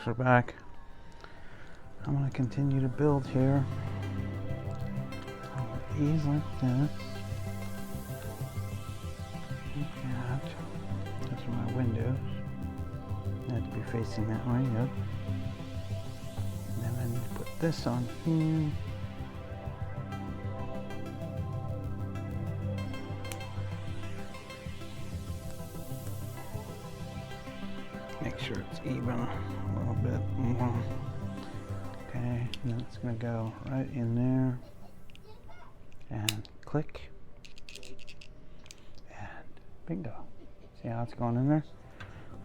blocks are back. I'm going to continue to build here. These like this. Like that. Those are my windows. They have to be facing that way, yep. And then put this on here. Make sure it's even a little bit more. Okay, and then it's going to go right in there. And click. And bingo. See how it's going in there?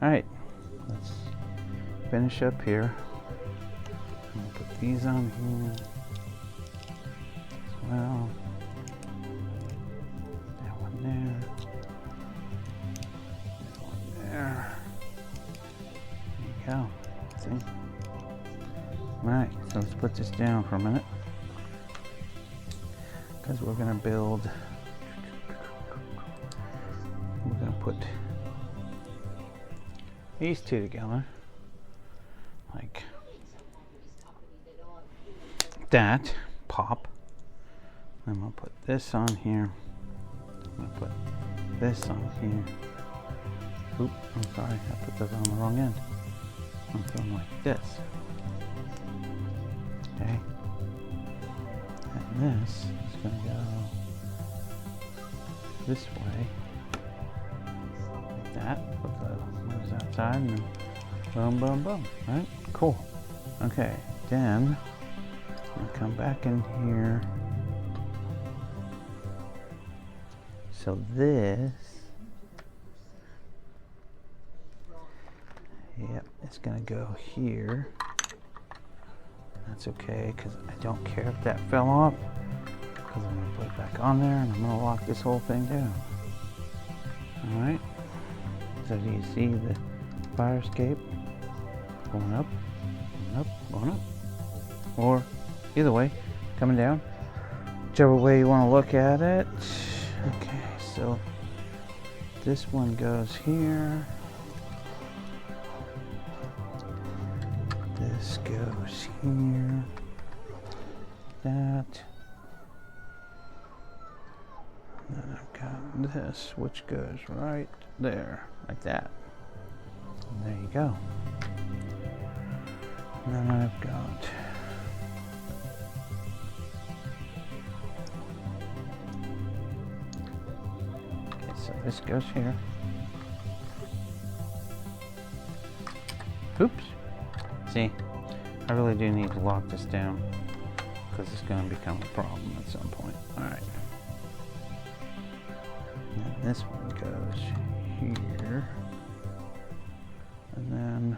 Alright, let's finish up here. I'm going to put these on here as well. That one there. That one there. There you go. See? Alright, so let's put this down for a minute. Because we're going to build, we're going to put these two together like that, pop. I'm going to put this on here. I'm going to put this on here. Oop, I'm sorry, I put those on the wrong end. I'm put them like this. Okay. And this is going to go this way, like that. Put the ones outside, and then boom, boom, boom. Right? Cool. Okay, then I'm going to come back in here. So this, yep, it's going to go here. That's okay, because I don't care if that fell off, because I'm going to put it back on there, and I'm going to lock this whole thing down. Alright, so do you see the fire escape going up, going up, going up, or either way, coming down, whichever way you want to look at it. Okay, so this one goes here. This goes here, that, and then I've got this, which goes right there, like that. And there you go. And then I've got okay, so this goes here. Oops. See, I really do need to lock this down because it's going to become a problem at some point. Alright. And this one goes here. And then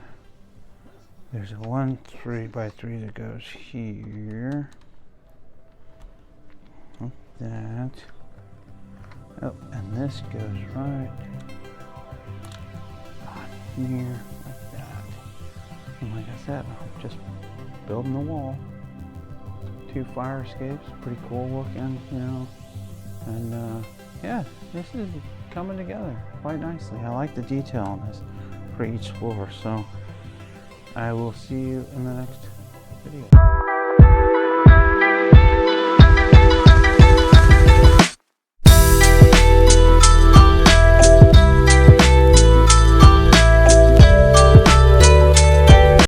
there's a 1 3x3 that goes here. Like that. Oh, and this goes right on here. And like I said, I'm just building the wall. 2 fire escapes, pretty cool looking, you know. And yeah, this is coming together quite nicely. I like the detail on this for each floor. So I will see you in the next video.